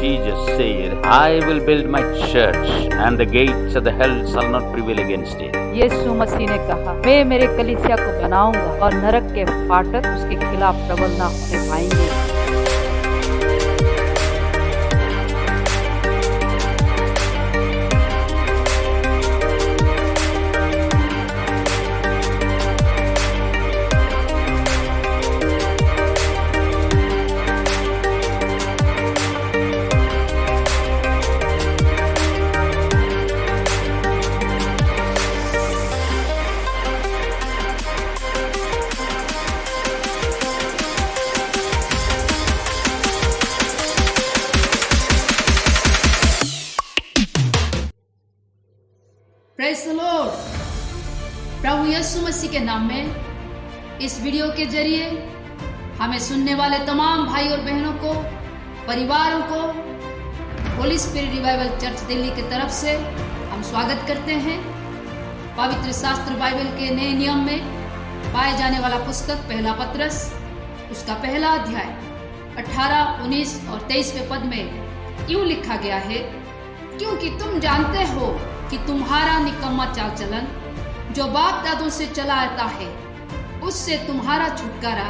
Jesus said, I will build my church and the gates of the hell shall not prevail against it. यीशु मसीह ने कहा, मैं मेरे कलीसिया को बनाऊंगा और नरक के फाटक उसके खिलाफ प्रबल न होने पाएंगे। Praise the Lord. प्रभु यीशु मसीह के नाम में इस वीडियो के जरिए हमें सुनने वाले तमाम भाई और बहनों को, परिवारों को Holi spirit revival church Delhi की तरफ से हम स्वागत करते हैं। पवित्र शास्त्र बाइबल के नए नियम में पाए जाने वाला पुस्तक पहला पत्रस उसका पहला अध्याय 18, 19 और 23वें पद में यूं लिखा गया है, क्योंकि तुम जानते हो कि तुम्हारा निकम्मा चाल चलन जो बाप दादों से चला आता है, उससे तुम्हारा छुटकारा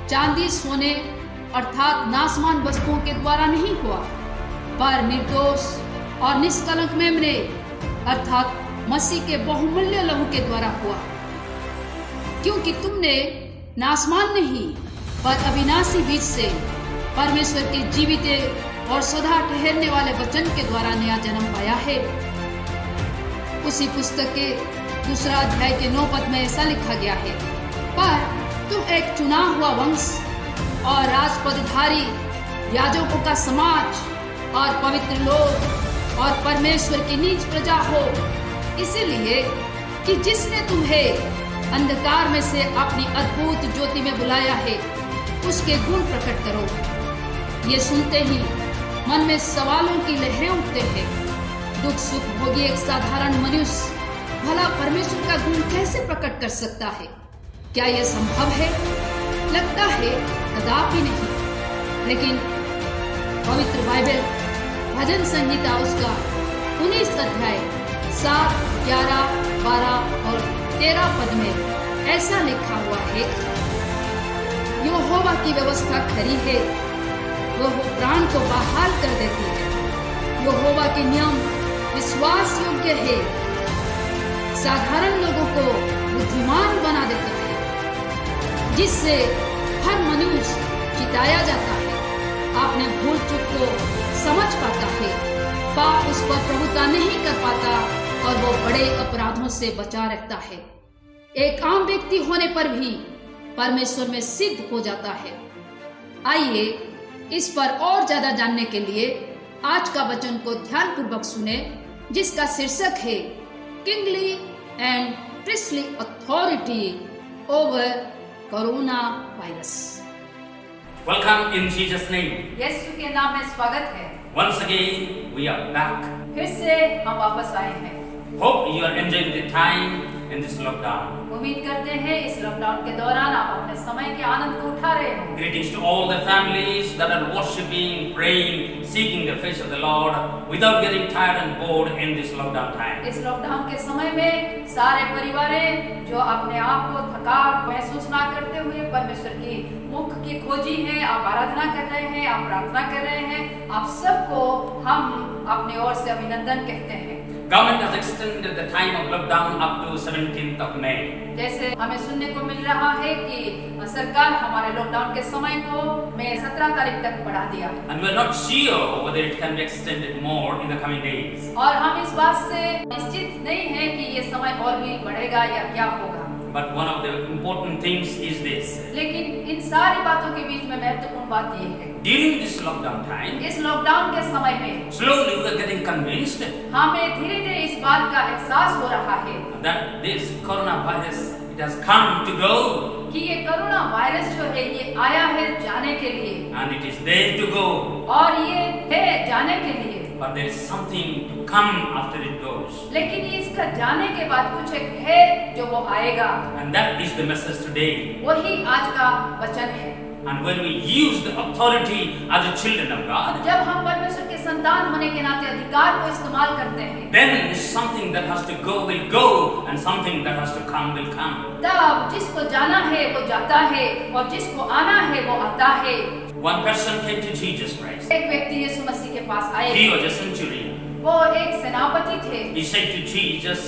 चांदी सोने अर्थात नाशवान वस्तुओं के द्वारा नहीं हुआ, पर निर्दोष और निष्कलंक मेमने अर्थात मसीह के बहुमूल्य लहू के द्वारा हुआ। क्योंकि तुमने नाशवान नहीं पर अविनाशी बीज से परमेश्वर के जीवित और सदा ठहरने वाले वचन के द्वारा नया जन्म पाया है। उसी पुस्तक के दूसरा अध्याय के 9 पद में ऐसा लिखा गया है, पर तुम एक चुना हुआ वंश और राजपदधारी याजकों का समाज और पवित्र लोग और परमेश्वर की नीच प्रजा हो, इसीलिए कि जिसने तुम्हें अंधकार में से अपनी अद्भुत ज्योति में बुलाया है, उसके गुण प्रकट करो। ये सुनते ही मन में सवालों की लहरें उठते हैं। दुख सुख भोगी एक साधारण मनुष्य भला परमेश्वर का गुण कैसे प्रकट कर सकता है? क्या यह संभव है? लगता है कदापि नहीं। लेकिन पवित्र बाइबल भजन संहिता उसका 19 अध्याय 7, 11, 12 और 13 पद में ऐसा लिखा हुआ है, यहोवा की व्यवस्था खरी है, वह प्राण को बहाल कर देती है। यहोवा के नियम विश्वास योग्य है, साधारण लोगों को बुद्धिमान बना देता है। जिससे हर मनुष्य जिताया जाता है, अपने भूल चूक को समझ पाता है, पाप उस पर प्रभुता नहीं कर पाता और वो बड़े अपराधों से बचा रहता है। एक आम व्यक्ति होने पर भी परमेश्वर में सिद्ध हो जाता है। आइए इस पर और ज्यादा जानने के लिए आज का वचन को ध्यानपूर्वक सुने, जिसका शीर्षक है kingly and priestly authority over corona virus. Welcome in Jesus' name. यीशु के नाम में स्वागत है। Once again, we are back. फिर से हम वापस आए हैं। Hope you are enjoying the time in this lockdown. उम्मीद करते हैं इस लॉकडाउन के दौरान आप अपने समय के आनंद को उठा रहे हो। Greetings to all the families that are worshiping, praying, seeking the face of the Lord without getting tired and bored in this lockdown time. इस लॉकडाउन के समय में सारे परिवारें जो अपने आप को थकान महसूस ना करते हुए परमेश्वर की मुख की खोजी है, आप आराधना कर रहे हैं, आप प्रार्थना कर रहे हैं, आप सबको हम अपनी ओर से अभिनंदन कहते हैं। Government has extended the time of lockdown up to 17th of May. जैसे हमें सुनने को मिल रहा है कि सरकार हमारे लॉकडाउन के समय को मई 17 तारीख तक बढ़ा दिया। And we are not sure whether it can be extended more in the coming days. और हम इस बात से निश्चित नहीं है कि ये समय और भी बढ़ेगा या क्या होगा। But one of the important things is this. लेकिन इन सारी बातों के बीच में महत्वपूर्ण बात ये है, During this lockdown time, इस लॉकडाउन के समय में slowly we are getting convinced हमें धीरे धीरे इस बात का एहसास हो रहा है that this coronavirus, it has come to go कि ये कोरोना वायरस जो है ये आया है जाने के लिए and it is there to go. और ये है जाने के लिए, But there is something to come after it goes. लेकिन इसका जाने के बाद कुछ एक है जो वो आएगा, And that is the message today. वही आज का वचन है। And when we use the authority as a children of God, जब हम परमेश्वर के संतान होने के नाते अधिकार को इस्तेमाल करते हैं, then something that has to go will go, and something that has to come will come. तब जिसको जाना है वो जाता है और जिसको आना है वो आता है। One person came to Jesus Christ. एक व्यक्ति यीशु मसीह के पास आए, He was a centurion. वो एक सेनापति थे। He said to Jesus,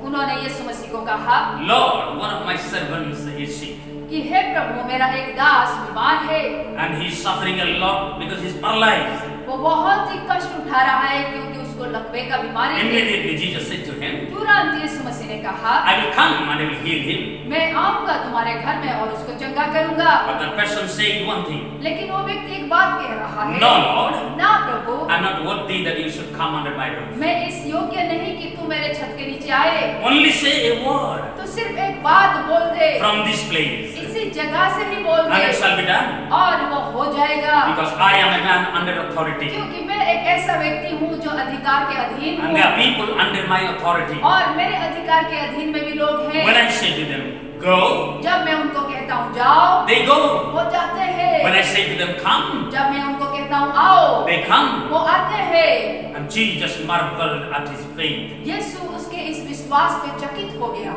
उन्होंने यीशु मसीह को कहा Lord, one of my servants is sick, कि हे प्रभु, मेरा एक दास बीमार है, and he's suffering a lot because he's paralyzed. वो बहुत ही कष्ट उठा रहा है क्योंकि उसको लकवे का बीमारी है। Immediately Jesus said to him, तुरंत यीशु मसीह ने कहा, I will come and I will heal him. मैं आऊंगा तुम्हारे घर में और उसको चंगा करूंगा। But the person said one thing, लेकिन वो व्यक्ति एक बात कह रहा है, No, Lord, ना प्रभु, I'm not worthy that you should come under my roof. मैं इस योग्य नहीं कि तू मेरे छत के नीचे आए। Only say a word तो सिर्फ एक बात बोल दे, from this place, इसी जगह से ही बोल and they it shall be done. और वो हो जाएगा। Because I am a man under authority, क्योंकि मैं एक ऐसा व्यक्ति हूँ जो अधिकार के अधीन and हूँ there are people under my authority. और मेरे अधिकार के अधीन में भी लोग हैं। When I say to them, go, जब मैं उनको कहता हूँ जाओ, they go. वो जाते हैं। When I say to them, come, जब मैं उनको कहता हूँ आओ, they come. वो आते हैं। And Jesus marveled at his faith. यीशु उसके इस विश्वास पे चकित हो गया।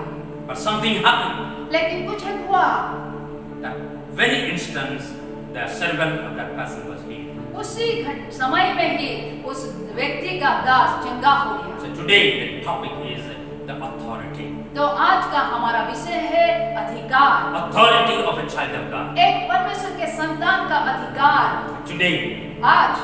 But something happened. लेकिन कुछ एक हुआ, That very instance, the servant of that person was healed. उसी समय में ही उस व्यक्ति का दास चंगा हो गया। So today the topic is the authority. तो आज का हमारा विषय है अधिकार, Authority of a child of God. एक परमेश्वर के संतान का अधिकार। Today, आज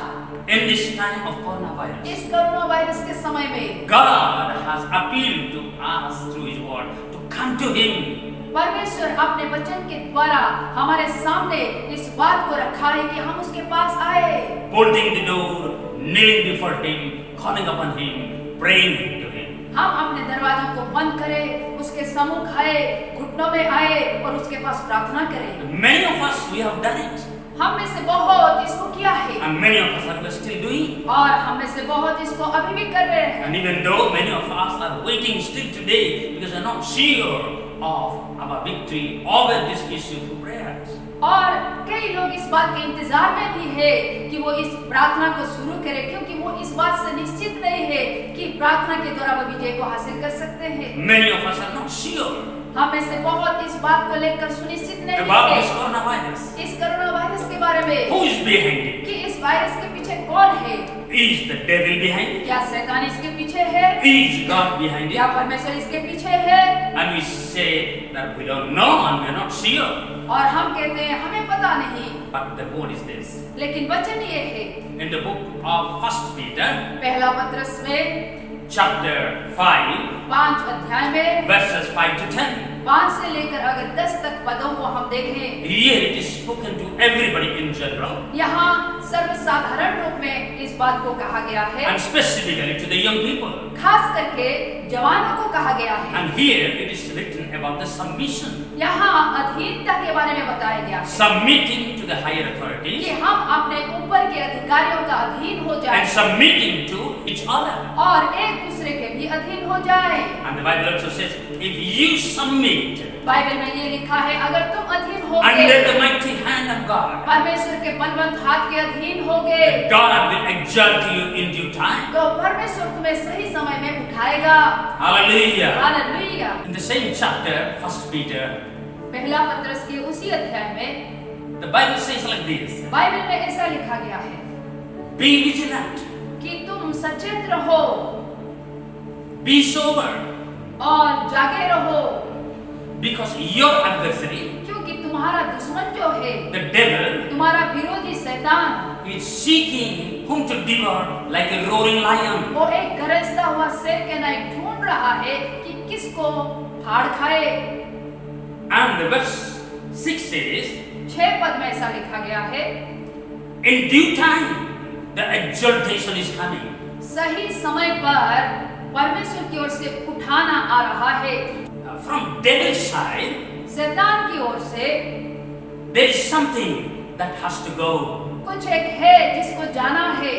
in this time of coronavirus, इस कोरोना वायरस के समय में God has appealed to us through His word to come to Him. परमेश्वर अपने वचन के द्वारा हमारे सामने इस बात को रखा है कि हम उसके पास आए, Holding the door, kneeling before Him, calling upon Him, praying to Him. हम अपने दरवाजों को बंद करें, उसके सम्मुख आए, घुटनों में आए और उसके पास प्रार्थना करें। Many of us, we have done it. हम में से बहुत इसको किया है And many of us are still doing. और हम में से बहुत इसको अभी भी कर रहे हैं। And even though many of us are waiting still today because they are not sure of our victory over this issue through prayers. और कई लोग इस बात के इंतजार में भी है कि वो इस प्रार्थना को शुरू करें, क्योंकि वो इस बात से निश्चित नहीं है कि प्रार्थना के द्वारा वो विजय को हासिल कर सकते हैं। Many of us are not sure हम में से बहुत इस बात को लेकर सुनिश्चित नहीं about this है coronavirus. इस कोरोना वायरस के बारे में Who is behind it? कि इस वायरस के पीछे कौन है। Is the devil behind it? क्या शैतान इसके पीछे है? Is God behind क्या it? परमेश्वर इसके पीछे है? And we say that we don't know and we are not sure. और हम कहते हैं हमें पता नहीं, But the word is this. लेकिन वचन ये है In the book of 1 Peter, पहला पत्रस में chapter 5, 5 अध्याय में verses 5 to 10. 5 से लेकर अगर 10 तक पदों को हम देखें, Here it is spoken to everybody in general यहाँ सर्वसाधारण रूप में इस बात को कहा गया है, and specifically to the young people. खास करके जवानों को कहा गया है। And here it is written about the submission, यहाँ अधीनता के बारे में बताया गया है submitting to the higher कि authorities हम अपने ऊपर के अधिकारियों का अधीन हो and जाए submitting to each other. और एक दूसरे के भी अधीन हो जाए। And the Bible also says, if you submit Bible में ये लिखा है, अगर तुम अधीन under होगे the mighty hand of God, परमेश्वर के बलवंत हाथ के अधीन होगे, God will exalt you in due time. तो परमेश्वर तुम्हें सही समय में उठाएगा। Hallelujah. Hallelujah. In the same chapter, 1 Peter, पहला पत्रस के उसी अध्याय में the Bible says like this, Bible में ऐसा लिखा गया है be vigilant, कि तुम सचेत रहो be sober, और जागे रहो, because your adversary, क्योंकि तुम्हारा दुश्मन जो है, the devil, तुम्हारा विरोधी शैतान, is seeking whom to devour like a roaring lion. वो एक गरजता हुआ शेर के नाई ढूंढ रहा है कि किसको फाड़ खाए। And the verse 6 says, 6 पद में ऐसा लिखा गया है, in due time, the exaltation is coming. सही समय पर परमेश्वर की ओर से उठाना आ रहा है। From devil's side, शैतान की ओर से there is something that has to go. कुछ एक है जिसको जाना है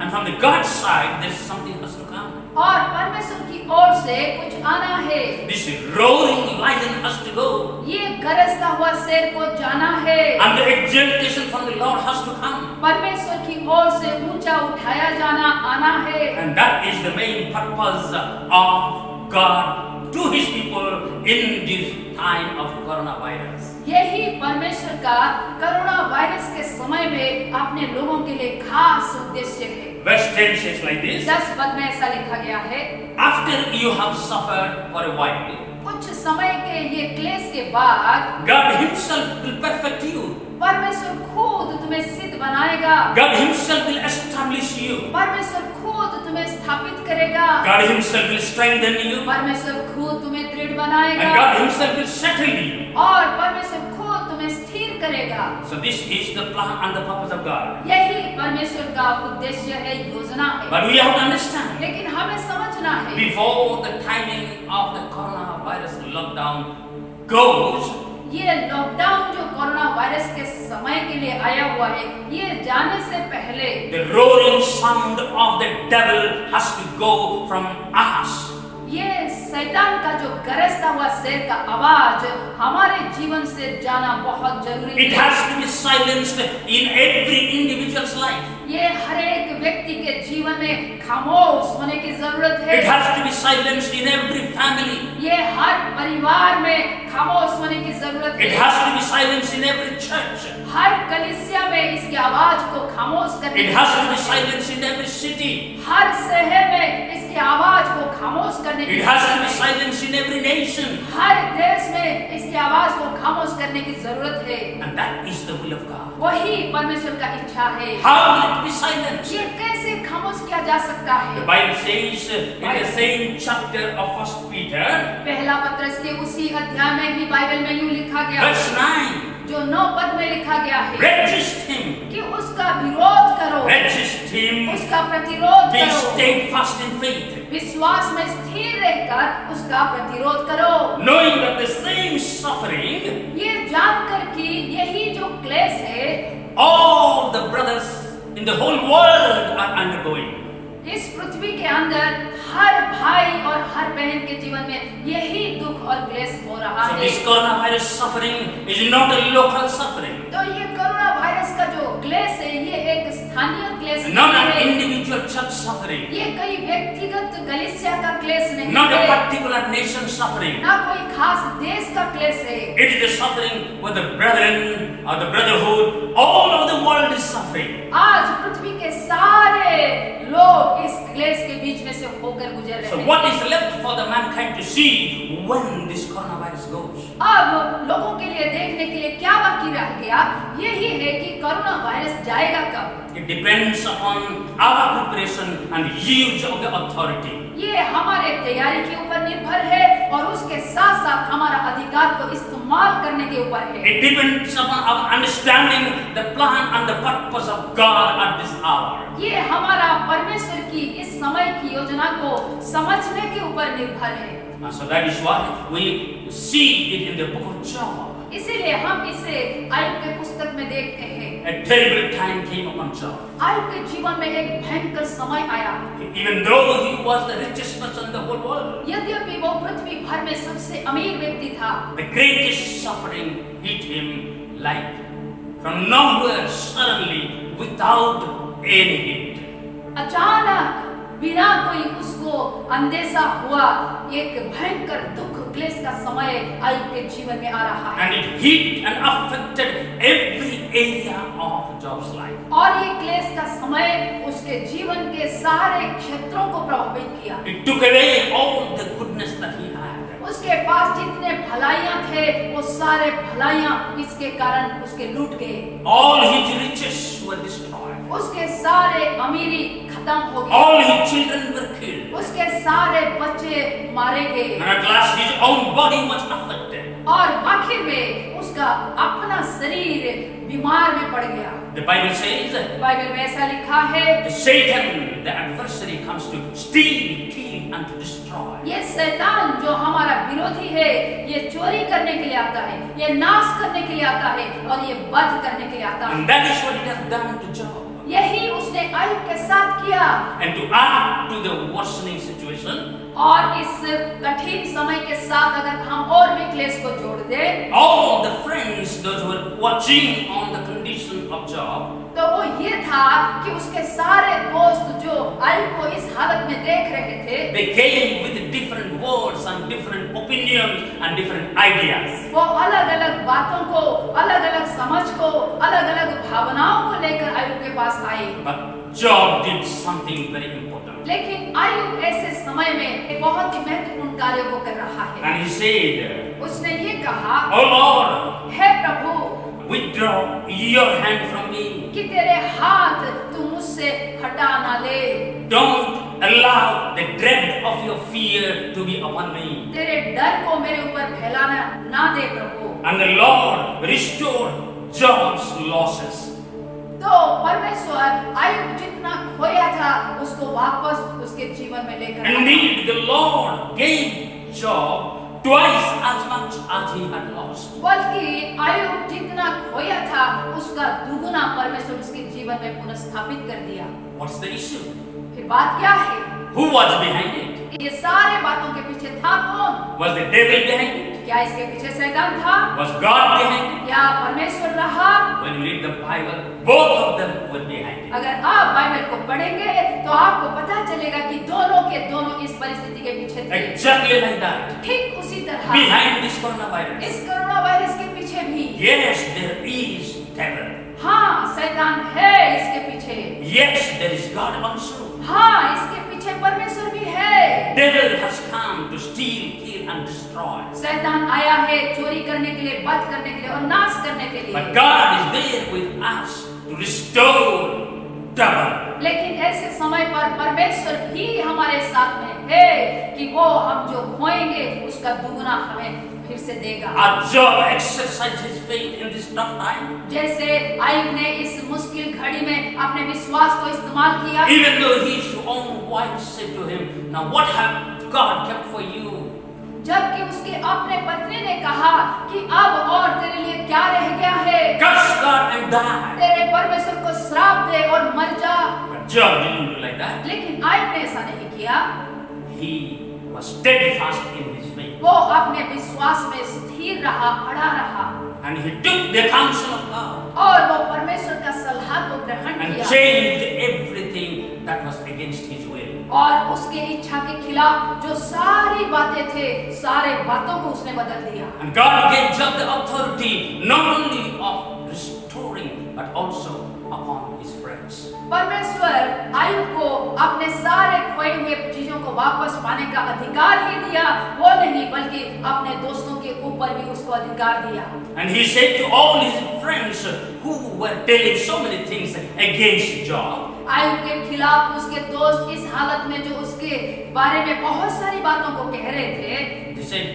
And from the God's side, there is something has to come. और परमेश्वर की ओर से कुछ आना है। This roaring lion has to go. ये गरजता हुआ शेर को जाना है। And the exaltation from the Lord has to come. परमेश्वर की ओर से ऊंचा उठाया जाना आना है। And that is the main purpose of God to His people in this time of coronavirus. यही परमेश्वर का कोरोना वायरस के समय में अपने लोगों के लिए खास उद्देश्य है। Verse 10 says like this. 10 पद में ऐसा लिखा गया है, After you have suffered for a while, कुछ समय के ये क्लेश के बाद God Himself will perfect you. परमेश्वर खुद तुम्हें सिद्ध बनाएगा। God Himself will establish you. परमेश्वर खुद तुम्हें स्थापित करेगा। God Himself will strengthen you. परमेश्वर खुद तुम्हें दृढ़ And बनाएगा God Himself will settle you. और परमेश्वर खुद तुम्हें स्थिर करेगा। So this is the plan and the purpose of God. यही परमेश्वर का उद्देश्य है, योजना है। But we have to understand, लेकिन हमें समझना है, before the timing of the coronavirus lockdown goes, ये लॉकडाउन जो कोरोना वायरस के समय के लिए आया हुआ है, ये जाने से पहले the roaring sound of the devil has to go from us. ये शैतान का जो गरजता हुआ शेर का आवाज हमारे जीवन से जाना बहुत जरूरी It है। has to be silenced in every individual's life. ये हर एक व्यक्ति के जीवन में खामोश होने की जरूरत है। It has to be silenced in every family. ये हर परिवार में खामोश होने की जरूरत It है। has to be silenced in every church. हर कलीसिया में इसकी आवाज को खामोश करने It की has to be जरूरत है। silenced in every city. हर शहर में इसकी आवाज को खामोश करने की It has to be जरूरत है। silenced in every nation. हर देश में इसकी आवाज को खामोश करने की जरूरत है। And that is the will of God. वही परमेश्वर का इच्छा है। How will it be silenced? ये कैसे खामोश किया जा सकता The है? Bible says in the same chapter of 1 Peter, पहला पत्रस के उसी अध्याय में ही बाइबल में यूं लिखा गया verse है, 9, जो 9 पद में लिखा गया है resist him, कि उसका विरोध करो, resist him, उसका प्रतिरोध be करो, steadfast in faith, विश्वास में स्थिर रहकर उसका प्रतिरोध करो, knowing that the same suffering ये जानकर कि यही जो क्लेश है all the brothers in the whole world are undergoing. इस पृथ्वी के अंदर हर भाई और हर बहन के जीवन में यही दुख और क्लेश हो रहा So है। this coronavirus suffering is not a local suffering, तो ये कोरोना वायरस का जो क्लेश है, ये एक स्थानीय क्लेश not नहीं an है। individual church suffering, ये कई व्यक्तिगत कलीसिया का क्लेश नहीं not a है, particular nation suffering. ना कोई खास देश का क्लेश है। It is the suffering where the brethren or the brotherhood, all of the world is suffering. आज पृथ्वी के सारे लोग इस क्लेश के बीच में से होकर गुजर So रहे हैं। what is left for the mankind to see when this coronavirus goes? अब लोगों के लिए देखने के लिए क्या बाकी रह गया, यही है कि कोरोना वायरस जाएगा कब। It depends upon our preparation and use of the authority. ये हमारे तैयारी के ऊपर निर्भर है और उसके साथ साथ हमारा अधिकार को इस्तेमाल करने के ऊपर है। It depends upon our understanding the plan and the purpose of God at this hour. ये हमारा परमेश्वर की इस समय की योजना को समझने के ऊपर निर्भर है। And so that is why we see it in the book of Job. इसीलिए हम इसे आयुब के पुस्तक में देखते हैं। A terrible time came upon Job. Ayub के जीवन में एक भयंकर समय आया। Even though he was the richest person in the whole world, यद्यपि वो पृथ्वी भर में सबसे अमीर व्यक्ति था, the greatest suffering hit him like from nowhere suddenly without any hint. अचानक बिना कोई उसको अंदेशा हुआ एक भयंकर दुख क्लेश का समय आयुब के जीवन में आ रहा है। And it hit and affected every area of Job's life. और ये क्लेश का समय उसके जीवन के सारे क्षेत्रों को प्रभावित किया। It took away all the goodness that he had. उसके पास जितने भलाइयां थे, वो सारे भलाइयां इसके कारण उसके लूट गए। All his riches were destroyed. उसके सारे अमीरी खत्म हो गई। All his children were killed. उसके सारे बच्चे मारे गए And at last his own body was affected. और आखिर में उसका अपना शरीर बीमार में पड़ गया। The Bible says बाइबल में ऐसा लिखा है, that Satan, the adversary, comes to steal, kill and to destroy. ये शैतान जो हमारा विरोधी है, ये चोरी करने के लिए आता है, ये नाश करने के लिए आता है और ये वध करने के लिए आता है। And that is what it has done to Job. यही उसने आयुब के साथ किया and to add to the worsening situation, और इस कठिन समय के साथ अगर हम और भी क्लेश को जोड़ दे all the friends, those who were watching on the condition of Job, तो वो ये था कि उसके सारे दोस्त जो आयub को इस हालत में देख रहे थे they came with different words and different opinions and different ideas. वो अलग अलग बातों को, अलग अलग समझ को, अलग अलग भावनाओं को लेकर आयub के पास आए। But Job did something very important. लेकिन आयub ऐसे समय में एक बहुत ही महत्वपूर्ण कार्य को कर रहा है। And he said, उसने ये कहा, "Oh Lord, hey Prabhu, withdraw your hand from me. कि तेरे हाथ तू मुझसे हटा ना ले, Don't allow the dread of your fear to be upon me." तेरे डर को मेरे ऊपर फैलाना ना दे प्रभु। And the Lord restored Job's losses. तो परमेश्वर आयub जितना खोया था उसको वापस उसके जीवन में लेकर आया। Indeed, the Lord gave Job twice as much as he had lost. बल्कि आयub जितना खोया था उसका दुगुना परमेश्वर उसके जीवन में पुनर्स्थापित कर दिया। What's the issue? फिर बात क्या है? Who was behind it? ये सारे बातों के पीछे था कौन? Was the devil behind it? क्या इसके पीछे शैतान था? Was God behind it? या परमेश्वर रहा? When you read the Bible, both of them were behind it. अगर आप बाइबल को पढ़ेंगे तो आपको पता चलेगा कि दोनों के दोनों इस परिस्थिति के पीछे थे। Exactly like that. ठीक उसी तरह Behind this coronavirus. इस कोरोना वायरस के पीछे भी Yes, there is devil. हाँ शैतान है इसके पीछे। Yes, there is God also. हाँ इसके पीछे परमेश्वर भी है। Devil has come to steal, kill and destroy. शैतान आया है चोरी करने के लिए, वध करने के लिए और नाश करने के लिए। But God is there with us to restore double. लेकिन ऐसे समय पर परमेश्वर भी हमारे साथ में है कि वो हम जो खोएंगे उसका दुगुना हमें फिर से देगा। Our Job exercised his faith in this tough time. जैसे आयub ने इस मुश्किल घड़ी में अपने विश्वास को इस्तेमाल किया। Even though his own wife said to him, "Now what have God kept for you?" जबकि उसके अपने पत्नी ने कहा कि अब और तेरे लिए क्या रह गया है? Curse God and die. तेरे परमेश्वर को श्राप दे और मर जा। But Job didn't do like that. लेकिन आयub ने ऐसा नहीं किया। He was steadfast in his faith. वो अपने विश्वास में स्थिर रहा, अड़ा रहा And he took the counsel of God और वो परमेश्वर का सलाह को ग्रहण and किया changed everything that was against his will. और उसके इच्छा के खिलाफ जो सारी बातें थे, सारे बातों को उसने बदल दिया। And God gave Job the authority not only of restoring but also upon his friends. परमेश्वर आयub को अपने सारे खोए हुए चीजों को वापस पाने का अधिकार ही दिया, वो नहीं बल्कि अपने दोस्तों के ऊपर भी उसको अधिकार दिया। And he said to all his friends who were telling so many things against Job, आयub के खिलाफ उसके दोस्त इस हालत में जो उसके बारे में बहुत सारी बातों को कह रहे थे, he said,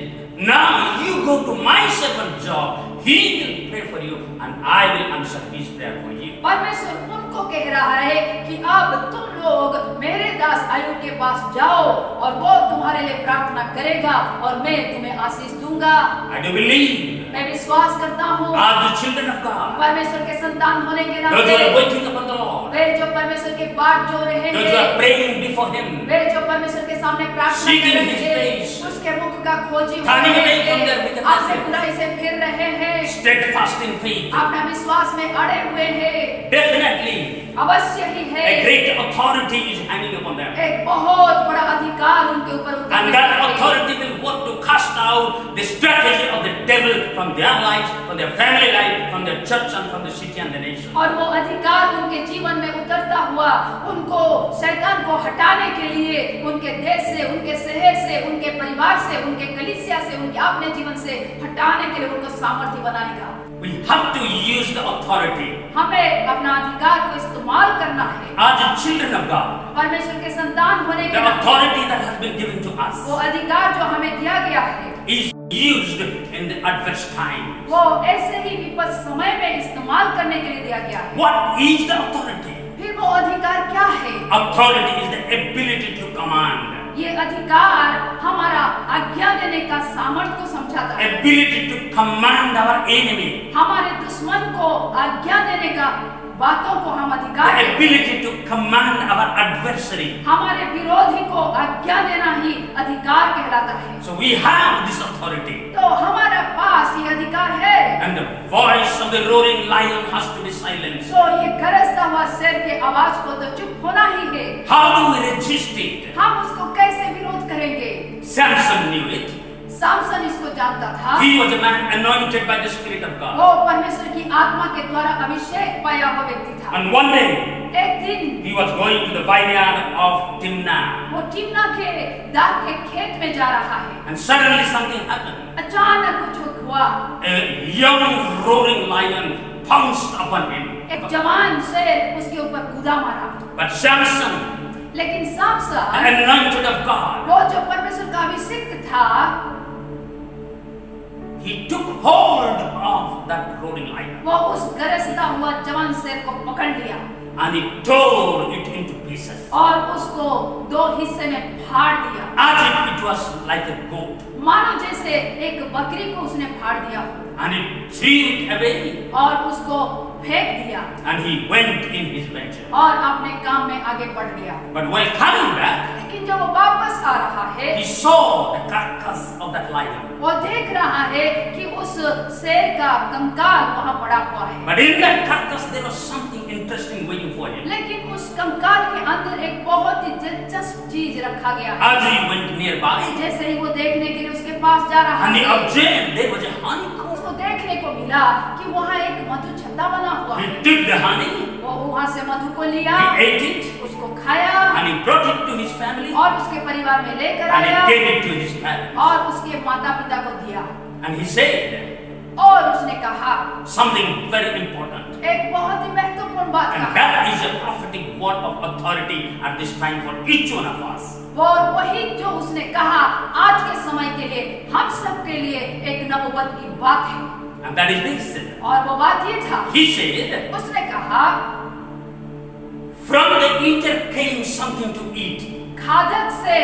"Now you go to my servant Job, he will pray for you and I will answer his prayer for you." परमेश्वर उनको कह रहा है कि अब तुम लोग मेरे दास आयub के पास जाओ और वो तुम्हारे लिए प्रार्थना करेगा और मैं तुम्हें आशीष दूंगा। I do believe मैं विश्वास करता हूँ as the children of God, परमेश्वर के संतान होने के those who are नाते waiting upon the Lord, वे जो परमेश्वर के बाट जो रहे those who are हैं, praying before him, वे जो परमेश्वर के सामने प्रार्थना Seeking his करेंगे, face, उसके मुख का खोजी turning हो away रहे from their हैं, wickedness, आपसे बुराई से फिर रहे हैं, steadfast in faith, अपना विश्वास में अड़े हुए हैं, definitely अवश्य ही है a great authority is hanging upon them. एक बहुत बड़ा अधिकार उनके ऊपर And उतरने that का है। authority will work to cast out the strategy of the devil from their lives, from their family life, from their church and from the city and the nation. और वो अधिकार उनके जीवन में उतरता हुआ उनको शैतान को हटाने के लिए उनके देश से, उनके शहर से, उनके परिवार से, उनके कलीसिया से, उनके अपने जीवन से हटाने के लिए उनको सामर्थ्य बनाएगा। We have to use the authority हमें अपना अधिकार को इस्तेमाल करना है। as the children of God. परमेश्वर के संतान होने The के नाते authority that has been given to us वो अधिकार जो हमें दिया गया है is used in the adverse time. वो ऐसे ही विपद समय में इस्तेमाल करने के लिए दिया गया है। What is the authority? फिर वो अधिकार क्या है? Authority is the ability to command, ये अधिकार हमारा आज्ञा देने का सामर्थ्य को समझाता है। ability to command our enemy, हमारे दुश्मन को आज्ञा देने का बातों को हम अधिकार the देते हैं। ability to command our adversary. हमारे विरोधी को आज्ञा देना ही अधिकार कहलाता है। So we have this authority. तो हमारे पास ये अधिकार है। And the voice of the roaring lion has to be silenced. तो ये गरजता हुआ शेर के आवाज को तो चुप होना ही है। How do we resist it? हम उसको कैसे विरोध करेंगे? Samson knew it. सामसन इसको जानता था। He was a man anointed by the Spirit of God. वो परमेश्वर की आत्मा के द्वारा अभिषेक पाया हुआ व्यक्ति था। And one day एक दिन he was going to the vineyard of Timnah. वो टिम्ना के दाख के खेत में जा रहा है। And suddenly something happened. अचानक कुछ हुआ। A young roaring lion pounced upon him. एक जवान शेर उसके ऊपर कूदा मारा। But Samson, लेकिन सामसन the anointed of God, वो जो परमेश्वर का अभिषिक्त था, he took hold of that roaring lion वो उस गरजता हुआ जवान शेर को पकड़ लिया and he tore it into pieces और उसको दो हिस्से में फाड़ दिया, as if it was like a goat, मानो जैसे एक बकरी को उसने फाड़ दिया and he threw it away और उसको फेंक दिया and he went in his venture. और अपने काम में आगे बढ़ गया। But while coming back, लेकिन जब वो वापस आ रहा है, he saw the carcass of that lion. वो देख रहा है कि उस शेर का कंकाल वहाँ पड़ा हुआ है। But in that carcass there was something interesting waiting for him. लेकिन उस कंकाल के अंदर एक बहुत ही दिलचस्प चीज रखा गया है। As he went nearby जैसे ही वो देखने के लिए उसके पास जा रहा and he है, observed there was a honeycomb. उसको देखने को मिला कि वहाँ एक मधु छत्ता बना हुआ He है। took the honey, वो वहाँ से मधु को लिया, he ate it, उसको खाया and he brought it to his family और उसके परिवार में लेकर and आया he gave it to his parents. और उसके माता पिता को दिया And he said और उसने कहा something very important. एक बहुत ही महत्वपूर्ण बात And कहा। that is a prophetic word of authority at this time for each one of us. और वही जो उसने कहा आज के समय के लिए हम सब के लिए एक नबूवत की बात है। And that is this. और वो बात ये था, He said, उसने कहा from the eater came something to eat, खादक से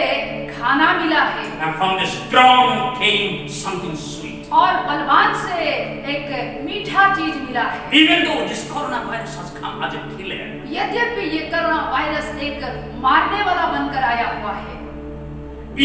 खाना मिला है and from the strong came something sweet. और बलवान से एक मीठा चीज मिला है। Even though this coronavirus has come as a killer, यद्यपि ये कोरोना वायरस एक मारने वाला बनकर आया हुआ है,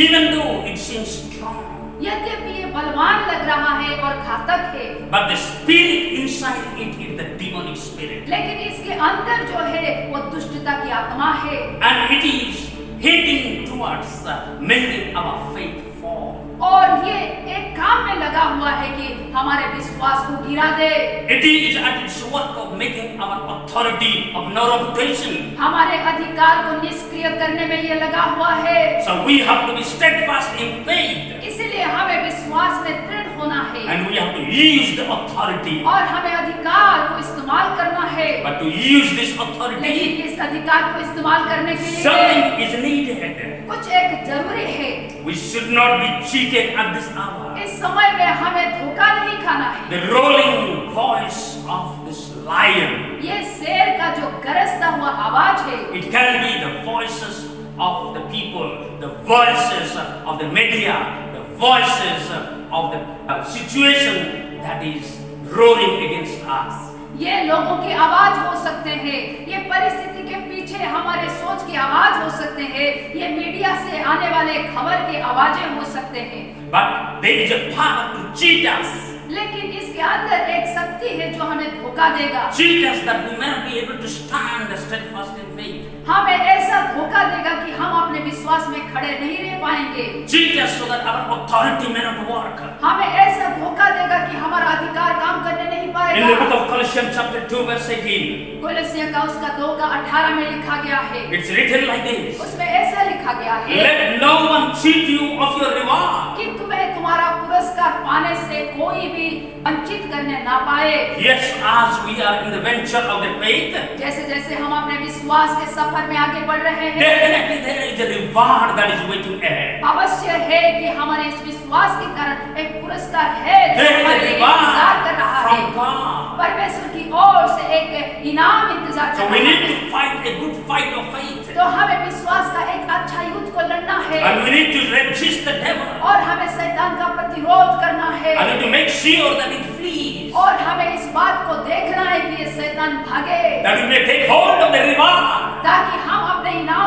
even though it seems strong, यद्यपि ये बलवान लग रहा है और घातक है, but the spirit inside it is the demonic spirit. लेकिन इसके अंदर जो है वो दुष्टता की आत्मा है And it is heading towards making our faith fall. और ये एक काम में लगा हुआ है कि हमारे विश्वास को गिरा दे। It is at its work of making our authority of no reputation. हमारे अधिकार को निष्क्रिय करने में ये लगा हुआ है। So we have to be steadfast in faith. इसीलिए हमें विश्वास में दृढ़ होना है And we have to use the authority. और हमें अधिकार को इस्तेमाल करना है। But to use this authority, लेकिन इस अधिकार को इस्तेमाल करने के लिए something is needed. कुछ एक जरूरी है। We should not be cheated at this hour. इस समय में हमें धोखा नहीं खाना है। The rolling voice of this lion, ये शेर का जो गरजता हुआ आवाज है, it can be the voices of the people, the voices of the media, the voices of the situation that is roaring against us. ये लोगों की आवाज हो सकते हैं, ये परिस्थिति के पीछे हमारे सोच की आवाज हो सकते हैं, ये मीडिया से आने वाले खबर की आवाजें हो सकते हैं। But there is a power to cheat us. लेकिन इसके अंदर एक शक्ति है जो हमें धोखा देगा, Cheat us that we may not be able to stand steadfast in faith. हमें ऐसा धोखा देगा कि हम अपने विश्वास में खड़े नहीं रह पाएंगे। Cheat us so that our authority may not work. हमें ऐसा धोखा देगा कि हमारा अधिकार काम करने नहीं In the पाएगा। book of Colossians chapter 2 verse 18, कोलोसियों का उसका 2:18 में लिखा गया है, it's written like this. उसमें ऐसा लिखा गया है Let no one cheat you of your reward. कि तुम्हें तुम्हारा पुरस्कार पाने से कोई भी वंचित करने ना पाए। Yes, as we are in the venture of the faith, जैसे जैसे हम अपने विश्वास के सफर में आगे बढ़ रहे हैं, definitely there is a reward that is waiting ahead. अवश्य है कि हमारे इस विश्वास के कारण एक पुरस्कार है जो There is हमारे a लिए इंतजार कर reward रहा है। from God. परमेश्वर की ओर से एक इनाम इंतजार So कर we रहा need है। to fight a good fight of faith. तो हमें विश्वास का एक अच्छा युद्ध को लड़ना है And we need to resist the devil. और हमें शैतान का प्रतिरोध करना है And we need to make sure that it flees. और हमें इस बात को देखना है कि ये शैतान भागे That we may take hold of the reward. ताकि हम अपने इनाम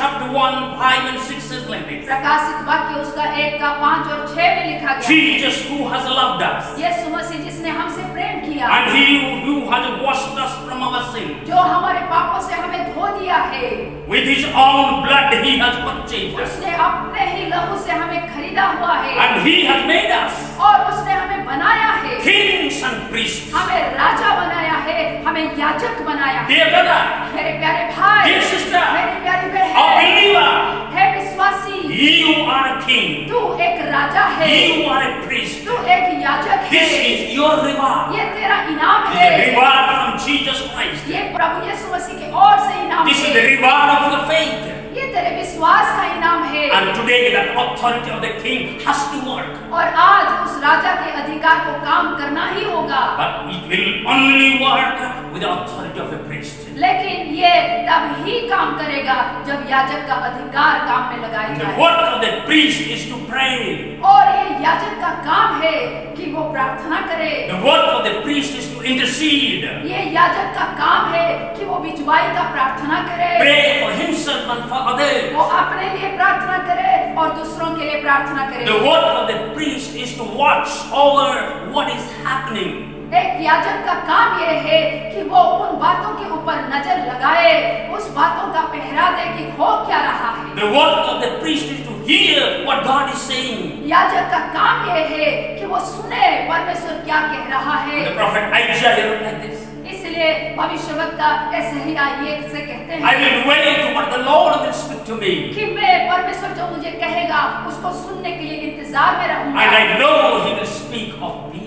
chapter 1, 5 and 6 says like this. प्रकाशित वाक्य उसका 1:5 और 6 में लिखा गया, Jesus who has loved us, यीशु मसीह जिसने हमसे प्रेम किया, and he who has washed us from our sin. जो हमारे पापों से हमें धो दिया है, With his own blood he has purchased us. उसने अपने ही लहू से हमें खरीदा हुआ है, And he has made us और उसने हमें बनाया है, kings and priests. हमें राजा बनाया है, हमें याजक बनाया है। Dear brother, मेरे प्यारे भाई, dear sister, मेरी प्यारी a बहन, believer, है विश्वासी, you are a king. तू एक राजा है, You are a priest. तू एक याजक This है, is your reward. ये तेरा इनाम This is the है, reward from Jesus Christ. ये प्रभु यीशु मसीह की ओर से इनाम This is the है, reward of your faith. ये तेरे विश्वास का इनाम है। And today that authority of the king has to work. और आज उस राजा के अधिकार को काम करना ही होगा, But it will only work with the authority of a priest. लेकिन ये तब ही काम करेगा जब याजक का अधिकार काम में लगाया And the जाए। work of the priest is to pray. और ये याजक का काम है कि वो प्रार्थना करे, The work of the priest is to intercede. ये याजक का काम है कि वो बिचवाई का प्रार्थना करे, Pray for himself and for others. वो अपने लिए प्रार्थना करे और दूसरों के लिए प्रार्थना करे। The work of the priest is to watch over what is happening. एक याजक का काम यह है कि वो उन बातों के ऊपर नजर लगाए, उस बातों का पहरा दे कि हो क्या रहा है। The work of the priest is to hear what God is saying. याजक का काम यह है कि वो सुने परमेश्वर क्या कह रहा है। The prophet Isaiah wrote like this. इसलिए भविष्यवक्ता ऐसैया ये से कहते I हैं will wait to what the Lord will speak to me. कि मैं परमेश्वर जो मुझे कहेगा उसको सुनने के लिए इंतजार में रहूंगा, And I know he will speak of peace.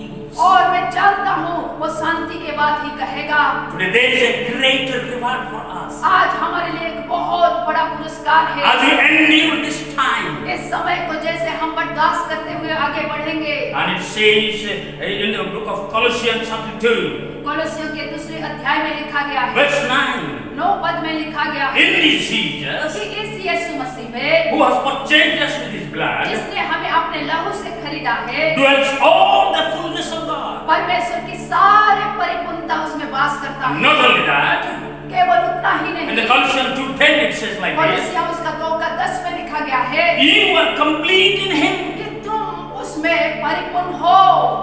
और मैं जानता हूँ वो शांति के बाद ही कहेगा। Today there is a greater reward for us. आज हमारे लिए एक बहुत बड़ा पुरस्कार है। As we endure this time. इस समय को जैसे हम बर्दाश्त करते हुए आगे बढ़ेंगे। And it says in the book of Colossians chapter 2. कोलोसियों के दूसरे अध्याय में लिखा गया है, Verse 9. 9 पद में लिखा गया है In this Jesus, कि इस यीशु मसीह में who has purchased us with his blood, जिसने हमें अपने लहू से खरीदा है, dwells all the fullness of God. परमेश्वर की सारे परिपूर्णता उसमें वास करता है। Not only that, केवल उतना ही in the नहीं, Colossians 2:10 it says like this, कोलोसियों उसका 2:10 में लिखा गया है you are complete in him. कि तुम उसमें परिपूर्ण हो।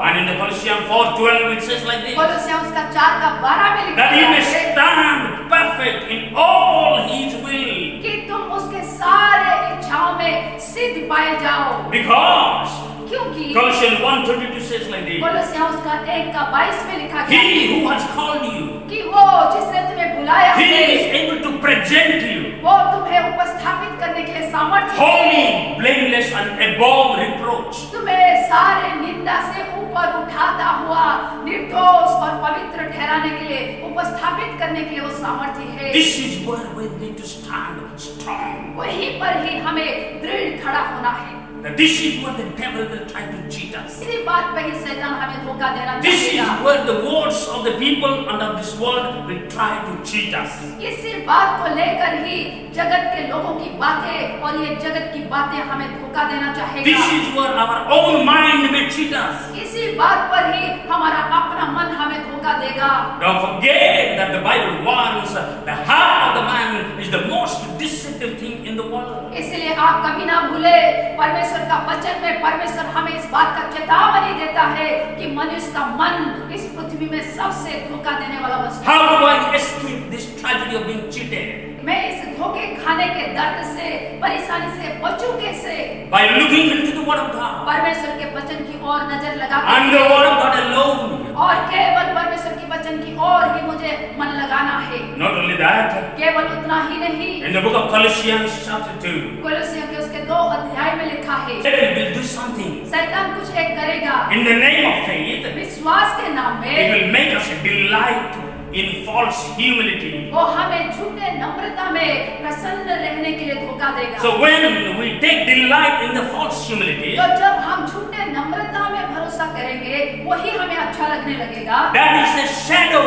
And in the Colossians 4:12 it says like this, कोलोसियों उसका 4:12 में लिखा that he गया may है stand perfect in all his will. कि तुम उसके सारे इच्छाओं में सिद्ध पाए जाओ, Because क्योंकि Colossians 1:32 says like this, कोलोसियों उसका 1:22 में लिखा गया है he who has called you, कि वो जिसने तुम्हें बुलाया he है, is able to present you वो तुम्हें उपस्थापित करने के लिए सामर्थ्य है, holy, blameless and above reproach. तुम्हें सारे निंदा से ऊपर उठाता हुआ निर्दोष और पवित्र ठहराने के लिए उपस्थापित करने के लिए वो सामर्थ्य है। This is where we need to stand strong. वहीं पर ही हमें दृढ़ खड़ा होना है। That this is where the devil will try to cheat us. इसी बात पे ही शैतान हमें धोखा देना This is चाहेगा। where the words of the people under this world will try to cheat us. इसी बात को लेकर ही जगत के लोगों की बातें और ये जगत की बातें हमें धोखा देना चाहेगा। This is where our own mind may cheat us. इसी बात पर ही हमारा अपना मन हमें धोखा देगा। Don't forget that the Bible warns the heart of the man is the most deceptive thing in the world. इसलिए आप कभी ना भूले, परमेश्वर का वचन में परमेश्वर हमें इस बात का चेतावनी देता है कि मनुष्य का मन इस पृथ्वी में सबसे धोखा देने वाला वस्तु। How do I escape this tragedy of being cheated? मैं इस धोखे खाने के दर्द से, परेशानी से बचूं कैसे? By looking into the Word of God. परमेश्वर के वचन की ओर नजर लगा And the Word of God alone. और केवल परमेश्वर के वचन की ओर ही मुझे मन लगाना है। Not only that, केवल उतना ही नहीं, in the book of Colossians chapter 2, कोलोसियों के उसके 2 अध्याय में लिखा है Satan will do something. शैतान कुछ एक करेगा, In the name of faith, विश्वास के नाम it में will make us delight in false humility. वो हमें झूठे नम्रता में प्रसन्न रहने के लिए धोखा देगा। So when we take delight in the false humility, तो जब हम झूठे नम्रता में भरोसा करेंगे, वही हमें अच्छा लगने लगेगा। that is a shadow.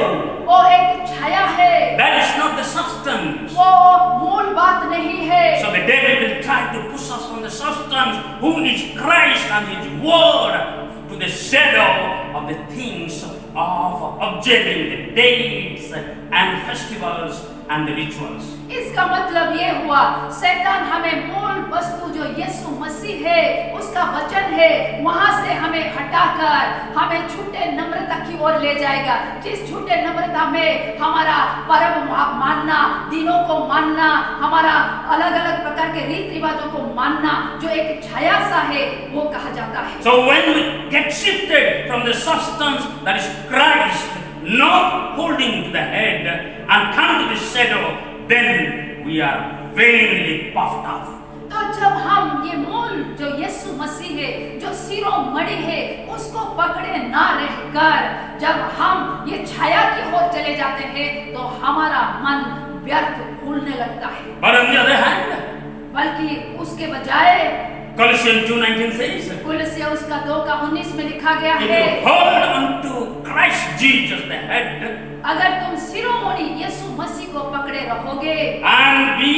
वो एक छाया है, That is not the substance. वो मूल बात नहीं है। So the devil will try to push us from the substance, who is Christ and His Word, to the shadow of the things of observing the dates and festivals and the rituals. इसका मतलब ये हुआ शैतान हमें मूल वस्तु जो यीशु मसीह है उसका वचन है वहां से हमें हटाकर हमें झूठे नम्रता की ओर ले जाएगा, जिस झूठे नम्रता में हमारा पर्व मानना, दिनों को मानना, हमारा अलग अलग प्रकार के रीति रिवाजों को मानना जो एक छाया सा है वो कहा जाता है। So when we get shifted from the substance that is Christ, not holding to the head, and come to the shadow, then we are vainly puffed up. तो जब हम ये मूल जो यीशु मसीह है जो सिरों मणि है उसको पकड़े ना रहकर जब हम ये छाया की ओर चले जाते हैं तो हमारा मन व्यर्थ भूलने लगता है। But on the other hand, बल्कि उसके बजाय Colossians 2:19 says, कुलस्सिया उसका 2:19 में लिखा गया if है, you hold on to Christ Jesus the head अगर तुम शिरोमणि यीशु मसीह को पकड़े रहोगे and be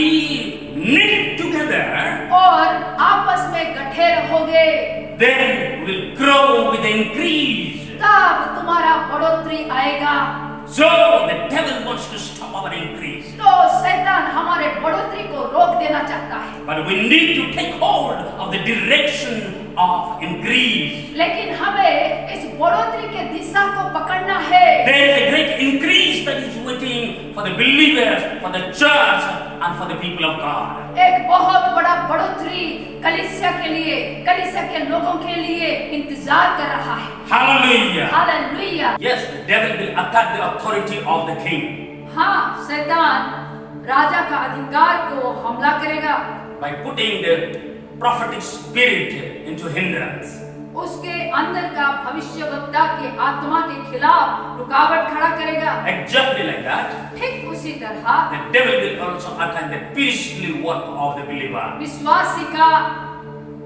knit together, और आपस में गठे रहोगे then will grow with the increase. तब तुम्हारा बढ़ोतरी आएगा। So the devil wants to stop our increase. तो शैतान हमारे बढ़ोतरी को रोक देना चाहता है, But we need to take hold of the direction of increase. लेकिन हमें इस बढ़ोतरी के दिशा को पकड़ना है। There is a great increase that is waiting for the believers, for the church, and for the people of God. एक बहुत बड़ा बढ़ोतरी कलीसिया के लिए, कलीसिया के लोगों के लिए इंतजार कर रहा है। Hallelujah. Hallelujah. Yes, the devil will attack the authority of the king हाँ, शैतान राजा का अधिकार को हमला करेगा by putting the prophetic spirit into hindrance. उसके अंदर का भविष्यवक्ता की आत्मा के खिलाफ रुकावट खड़ा करेगा। Exactly like that, ठीक उसी तरह the devil will also attack the priestly work of the believer. विश्वासी का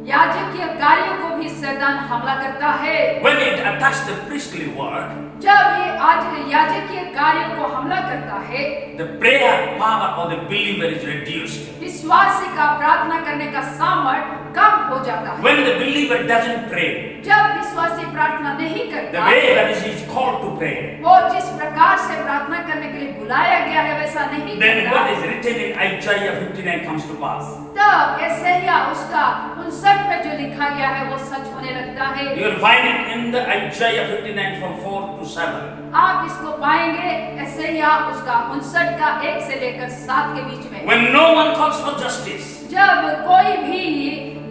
याजकीय कार्यों को भी शैतान हमला करता है। When it attacks the priestly work, जब ये आज याजकीय कार्यों को हमला करता है, the prayer power of the believer is reduced. विश्वासी का प्रार्थना करने का सामर्थ्य कम हो जाता है। When the believer doesn't pray जब विश्वासी प्रार्थना नहीं the करता, way that he is called to pray, वो जिस प्रकार से प्रार्थना करने के लिए बुलाया गया है वैसा नहीं then करता, what is written in Isaiah 59 comes to pass. तब यशायाह उसका 59 में जो लिखा गया है वो सच होने लगता है। You will find it in the Isaiah 59 from 4 to 7. आप इसको पाएंगे यशायाह उसका 59 का 1 से लेकर 7 के बीच में। When no one calls for justice, जब कोई भी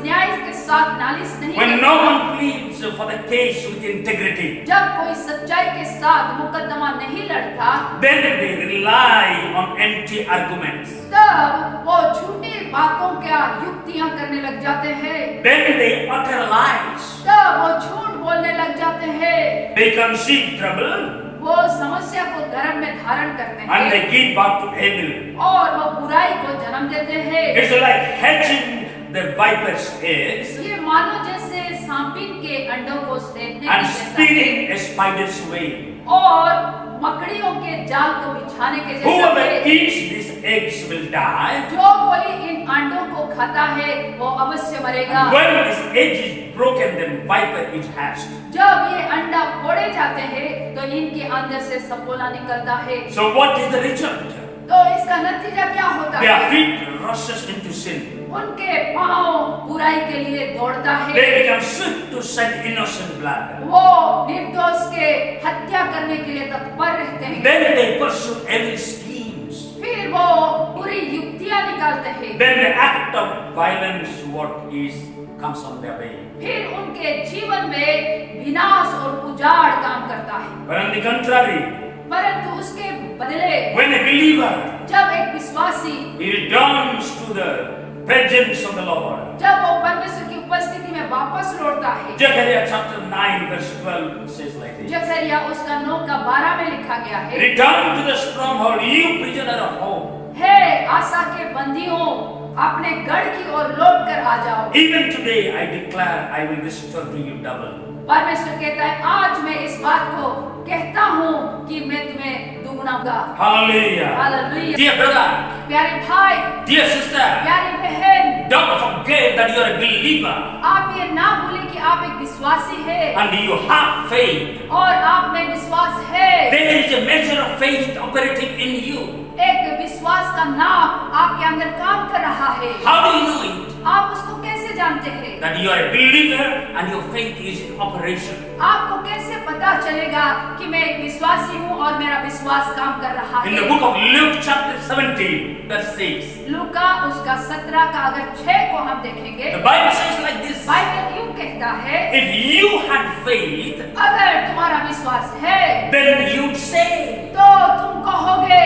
न्याय के साथ नालिश नहीं when करता, no one pleads for the case with integrity, जब कोई सच्चाई के साथ मुकदमा नहीं लड़ता, then they rely on empty arguments. तब वो झूठी बातों क्या युक्तियां करने लग जाते हैं, Then they utter lies. तब वो झूठ बोलने लग जाते हैं, They conceive trouble वो समस्या को गर्भ में धारण करते and they हैं give birth to evil. और वो बुराई को जन्म देते हैं। It's like hatching the viper's eggs ये मानो जैसे सांपिन के अंडों को सेकने and की जैसा spinning a spider's web. और मकड़ियों के जाल को बिछाने के जैसा Whoever है। eats these eggs will die. जो कोई इन अंडों को खाता है वो अवश्य मरेगा। When this egg is broken, then viper is hatched. जब ये अंडा फोड़े जाते हैं तो इनके अंदर से सपोला निकलता है। So what is the result? तो इसका नतीजा क्या होता Their है? feet rushes into sin. उनके पांव बुराई के लिए दौड़ता They है। become swift to shed innocent blood. वो निर्दोष के हत्या करने के लिए तत्पर रहते हैं। Then they pursue evil schemes. फिर वो बुरी युक्तियां निकालते हैं। Then the act of violence work comes on their way. फिर उनके जीवन में विनाश और उजाड़ काम करता है। But on the contrary, परंतु उसके बदले when a believer जब एक विश्वासी he returns to the presence of the Lord, जब वो परमेश्वर की उपस्थिति में वापस लौटता है, Zechariah chapter 9 verse 12 says like this. जकरिया उसका 9:12 में लिखा गया है, Return to the stronghold, you prisoner of hope. हे आशा के बंदियों, अपने गढ़ की ओर लौट कर आ जाओ। Even today I declare I will restore to you double. परमेश्वर कहता है आज मैं इस बात को कहता हूँ कि मैं तुम्हें दुगना दूंगा। Hallelujah. हालेलुया। Dear brother, प्यारे भाई, dear sister, प्यारी बहन, don't forget that you are a believer आप ये ना भूलें कि आप एक विश्वासी है and you have faith. और आप में विश्वास है। There is is a measure of faith operating in you. एक विश्वास का नाम आपके अंदर काम कर रहा है। How do you know it? आप उसको कैसे जानते हैं? That you are a believer and your faith is in operation. आपको कैसे पता चलेगा कि मैं एक विश्वासी हूँ और मेरा विश्वास काम कर रहा In the है? book of Luke chapter 17 verse 6, लूका उसका 17 का अगर 6 को हम देखेंगे, the Bible says like this, Bible यूं कहता है, if you had faith, अगर तुम्हारा विश्वास है then you'd say. तो तुम कहोगे।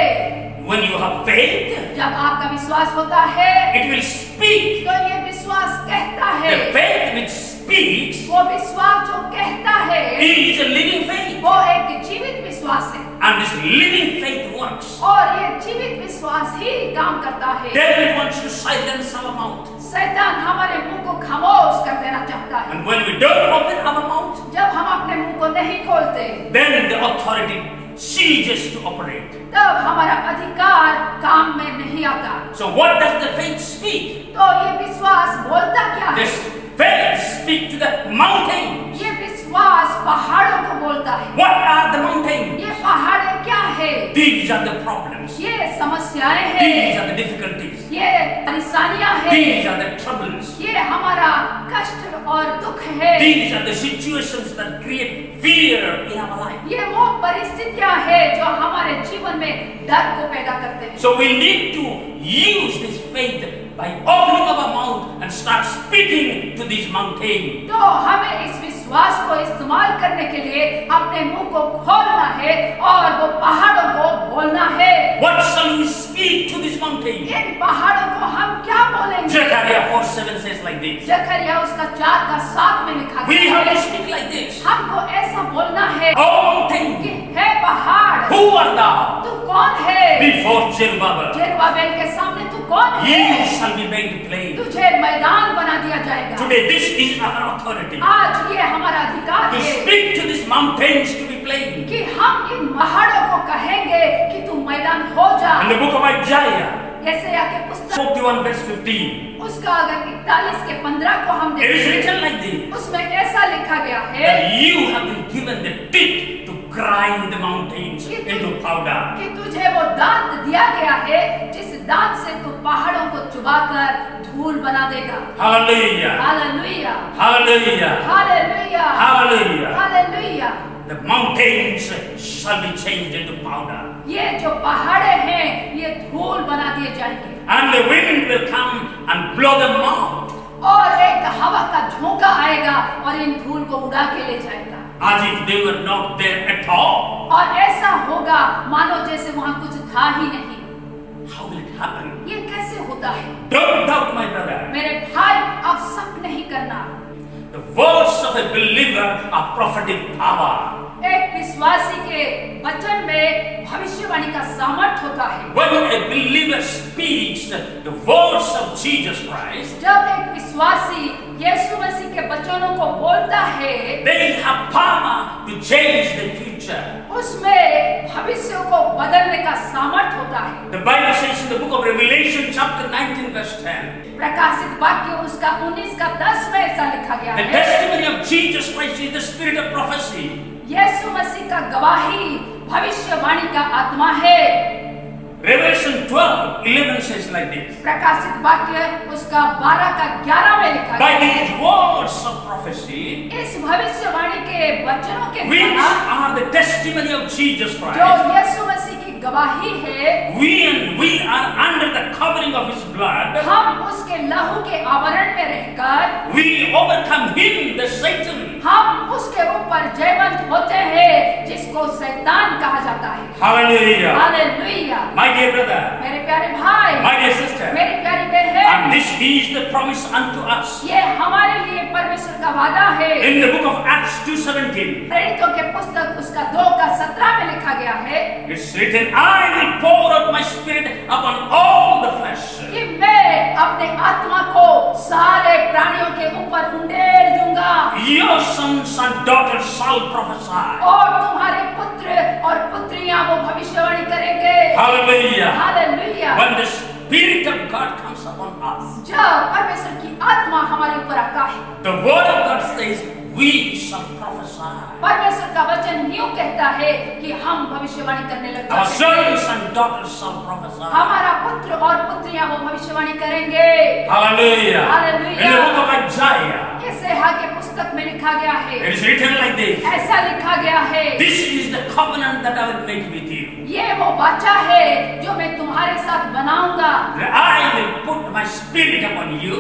When you have faith, जब आपका विश्वास होता है it will speak. तो ये विश्वास कहता है। The faith which speaks वो विश्वास जो कहता है is a living faith. वो एक जीवित विश्वास है And this living faith works. और ये जीवित विश्वास ही काम करता है। Devil wants to silence our mouth. शैतान हमारे मुंह को खामोश कर देना चाहता है। And when we don't open our mouth, जब हम अपने मुंह को नहीं खोलते then the authority ceases to operate. तब हमारा अधिकार काम में नहीं आता। So what does the faith speak? तो ये विश्वास बोलता क्या है? This faith speaks to the mountains. ये विश्वास पहाड़ों को बोलता है। What are the mountains? ये पहाड़ें क्या है? These are the problems. ये समस्याएं हैं, These are the difficulties. ये परेशानियां हैं, These are the troubles. ये हमारा कष्ट और दुख है, These are the situations that create fear in our life. ये वो परिस्थितियां हैं जो हमारे जीवन में डर को पैदा करते हैं। So we need to use this faith by opening our mouth and start speaking to these mountains. तो हमें इस विश्वास को इस्तेमाल करने के लिए अपने मुंह को खोलना है और वो पहाड़ों को बोलना है। What shall we speak to this mountain? इन पहाड़ों को हम क्या बोलेंगे? Zechariah 4:7 says like this. जकरिया उसका 4:7 में लिखा We गया have to है, speak like this. हमको ऐसा बोलना है O कि mountain, हे पहाड़, who art thou? तू कौन है? Before Zerubbabel, जेरुब्बाबेल के सामने तू कौन है? you shall be made plain. तुझे मैदान बना दिया जाएगा। Today this is our authority. आज ये हमारा अधिकार To है speak to these mountains to be plain. कि हम इन पहाड़ों को कहेंगे कि तू मैदान हो जा। In the book of Isaiah, यशायाह के पुस्तक 41 verse 15, उसका अगर 41 के 15 को हम it is देखें, written like this. उसमें ऐसा लिखा गया है That you have been given the teeth to grind the mountains into powder. कि तुझे वो दांत दिया गया है जिस दांत से तू पहाड़ों को चुबाकर धूल बना देगा। Hallelujah. Hallelujah, Hallelujah. Hallelujah, Hallelujah. Hallelujah. The mountains shall be changed into powder. ये जो पहाड़े हैं ये धूल बना दिए जाएंगे And the wind will come and blow them out. और एक हवा का झोंका आएगा और इन धूल को उड़ा के ले जाएगा। As if they were not there at all. और ऐसा होगा मानो जैसे वहाँ कुछ था ही नहीं। How will it happen? ये कैसे होता है? Don't doubt, my brother. मेरे भाई, आप शक नहीं करना। The words of a believer are prophetic power. एक विश्वासी के वचन में भविष्यवाणी का सामर्थ होता है। When a believer speaks the words of Jesus Christ, जब एक विश्वासी यीशु मसीह के वचनों को बोलता है, they have power to change the future. उसमें भविष्य को बदलने का सामर्थ होता है। The Bible says in the book of Revelation chapter 19 verse 10, प्रकाशित वाक्य उसका 19 का 10 में ऐसा लिखा गया the है, testimony of Jesus Christ is the spirit of prophecy. यीशु मसीह का गवाही भविष्यवाणी का आत्मा है। Revelation 12:11 says like this. प्रकाशित वाक्य उसका 12 का 11 में लिखा By गया है, these words of prophecy, इस भविष्यवाणी के वचनों के which द्वारा are the testimony of Jesus जो Christ, यीशु मसीह की गवाही है, we are under the covering of His blood. हम उसके लहू के आवरण में रहकर We overcome him, the Satan. हम उसके ऊपर जयवंत होते हैं जिसको शैतान कहा जाता है। Hallelujah. Hallelujah. My dear brother, मेरे प्यारे भाई, my dear sister, मेरी प्यारी बहन, and this is the promise unto us. ये हमारे लिए परमेश्वर का वादा है। In the book of Acts 2:17, प्रेरितों के पुस्तक उसका 2 का 17 में लिखा गया है it's written, I will pour out my spirit upon all the flesh. कि मैं अपने आत्मा को सारे प्राणियों के ऊपर उंडेल दूंगा Your sons and daughters shall prophesy. और तुम्हारे पुत्र और पुत्रियां वो भविष्यवाणी करेंगे। Hallelujah. Hallelujah. When the Spirit of God comes upon us, जब परमेश्वर की आत्मा हमारे ऊपर आता है, the word of God says, we shall prophesy. परमेश्वर का वचन यूं कहता है कि हम भविष्यवाणी करने लग Our जाते हैं। sons and daughters shall prophesy. हमारा पुत्र और पुत्रियां वो भविष्यवाणी करेंगे। Hallelujah. Hallelujah. In the book of Isaiah, यशायाह के पुस्तक में लिखा गया है, it is written like this. ऐसा लिखा गया है, This is the covenant that I will make with you. ये वो वाचा है जो मैं तुम्हारे साथ बनाऊंगा। I will put my spirit upon you,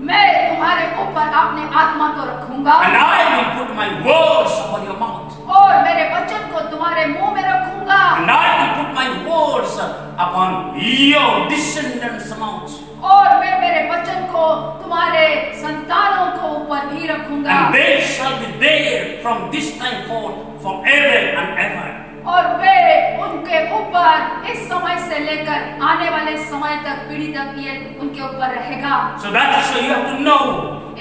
मैं तुम्हारे ऊपर अपने आत्मा को रखूंगा and I will put my words upon your mouth. और मेरे वचन को तुम्हारे मुंह में रखूंगा And I will put my words upon your descendants' mouths. और मैं मेरे वचन को तुम्हारे संतानों को ऊपर भी रखूंगा And they shall be there from this time forth forever and ever. और वे उनके ऊपर इस समय से लेकर आने वाले समय तक पीढ़ी तक ये उनके ऊपर रहेगा। So that's why you have to know.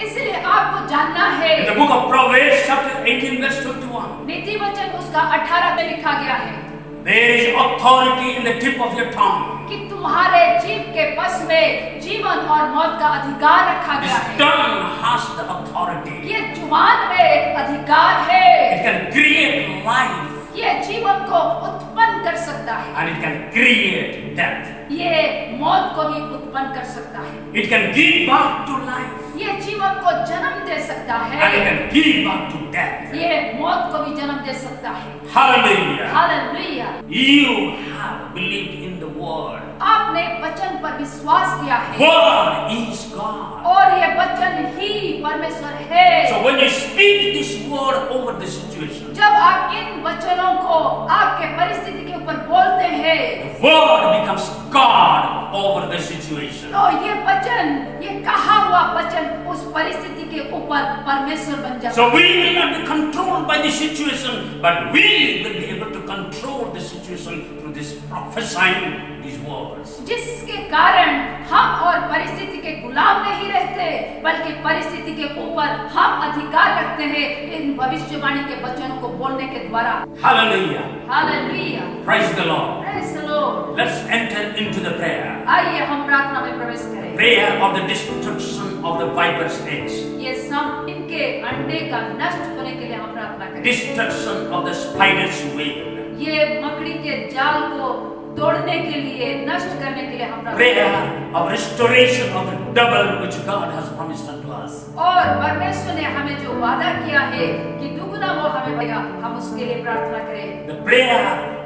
इसलिए आपको जानना है, In the book of Proverbs chapter 18 verse 21, नीति वचन उसका 18 में लिखा गया है there is authority in the tip of your tongue. कि तुम्हारे जीभ के बस में जीवन और मौत का अधिकार रखा गया This है। tongue has the authority. ये जुबान में अधिकार It है, can create life ये जीवन को उत्पन्न कर सकता है, and it can create death. ये मौत को भी उत्पन्न कर सकता है, It can give birth to life ये जीवन को जन्म दे सकता and it है, can give birth to death. ये मौत को भी जन्म दे सकता है। Hallelujah. Hallelujah. You have believed in the word. आपने वचन पर विश्वास किया है Word is God. और ये वचन ही परमेश्वर है। So when you speak this word over the situation, जब आप इन वचनों को आपके परिस्थिति के ऊपर बोलते हैं the word becomes God over the situation. तो ये वचन, ये कहा हुआ वचन उस परिस्थिति के ऊपर परमेश्वर बन जाता So है। we will not be controlled by the situation, but we will be able to control the situation through this prophesying these words. जिसके कारण हम और परिस्थिति के गुलाम नहीं रहते, बल्कि परिस्थिति के ऊपर हम अधिकार रखते हैं इन भविष्यवाणी के वचनों को बोलने के द्वारा। Hallelujah. Hallelujah. Praise the Lord. Praise the Lord. Let's enter into the prayer. आइए हम प्रार्थना में प्रवेश करें। Prayer of the destruction of the viper's eggs. ये सब इनके अंडे का नष्ट होने के लिए हम प्रार्थना करें। Destruction of the spider's web. ये मकड़ी के जाल को तोड़ने के लिए, नष्ट करने के लिए हम प्रार्थना Prayer करें। of restoration of the double which God has promised unto us. और परमेश्वर ने हमें जो वादा किया है कि दुगना वो हमें देगा, हम उसके लिए प्रार्थना करें। The prayer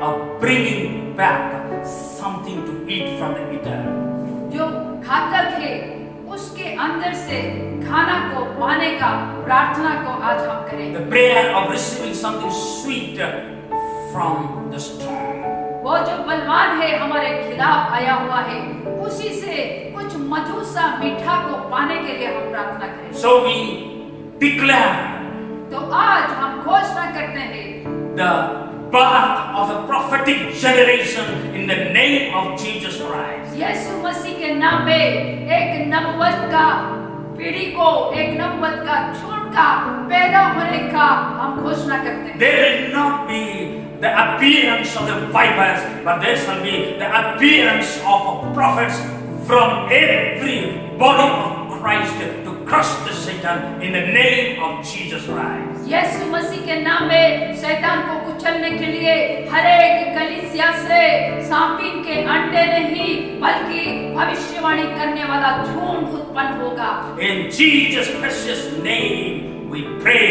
of bringing back something to eat from the eater. जो घातक है उसके अंदर से खाना को पाने का प्रार्थना को आज हम करें। The prayer of receiving something sweet from the storm. वो जो बलवान है हमारे खिलाफ आया हुआ है, उसी से कुछ मधु सा मीठा को पाने के लिए हम प्रार्थना करें। So we declare तो आज हम घोषणा करते हैं the birth of a prophetic generation in the name of Jesus Christ. यीशु मसीह के नाम में एक नबुवत का पीढ़ी को, एक नबुवत का झूठ का पैदा होने का हम घोषणा करते हैं। There will not be the appearance of the vipers, but there shall be the appearance of prophets from every body of Christ to crush the Satan in the name of Jesus Christ. यीशु मसीह के नाम में शैतान को कुचलने के लिए हर एक कलीसिया से सांपिन के अंडे नहीं बल्कि भविष्यवाणी करने वाला झुंड उत्पन्न होगा। In Jesus' precious name we pray.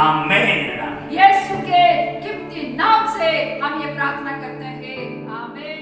Amen. यीशु के कीमती नाम से हम ये प्रार्थना करते हैं। आमीन।